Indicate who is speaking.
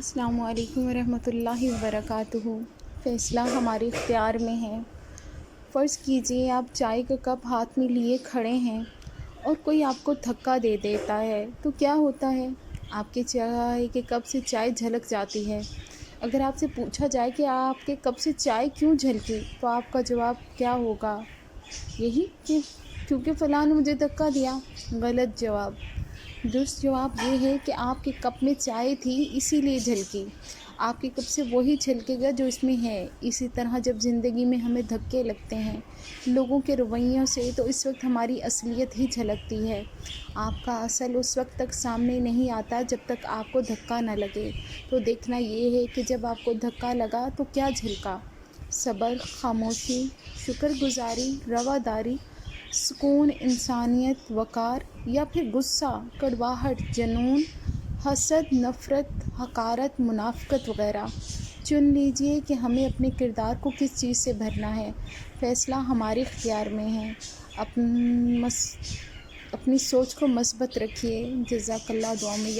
Speaker 1: السلام علیکم ورحمۃ اللہ وبرکاتہ۔ فیصلہ ہمارے اختیار میں ہے۔ فرض کیجئے آپ چائے کا کپ ہاتھ میں لیے کھڑے ہیں اور کوئی آپ کو دھکا دے دیتا ہے تو کیا ہوتا ہے؟ آپ کے چائے کے کپ سے چائے جھلک جاتی ہے۔ اگر آپ سے پوچھا جائے کہ آپ کے کپ سے چائے کیوں جھلکی تو آپ کا جواب کیا ہوگا؟ یہی کہ کیونکہ فلاں نے مجھے دھکا دیا۔ غلط جواب۔ درست جواب یہ ہے کہ آپ کے کپ میں چائے تھی اسی لیے جھلکی۔ آپ کے کپ سے وہی جھلکے گا جو اس میں ہے۔ اسی طرح جب زندگی میں ہمیں دھکے لگتے ہیں لوگوں کے رویوں سے تو اس وقت ہماری اصلیت ہی جھلکتی ہے۔ آپ کا اصل اس وقت تک سامنے نہیں آتا جب تک آپ کو دھکا نہ لگے۔ تو دیکھنا یہ ہے کہ جب آپ کو دھکا لگا تو کیا جھلکا؟ صبر، خاموشی، شکر گزاری، رواداری، سکون، انسانیت، وقار، یا پھر غصہ، کڑواہٹ، جنون، حسد، نفرت، حقارت، منافقت وغیرہ۔ چن لیجئے کہ ہمیں اپنے کردار کو کس چیز سے بھرنا ہے۔ فیصلہ ہمارے اختیار میں ہے۔ اپنی سوچ کو مثبت رکھیے۔ جزاک اللہ۔ دعا میں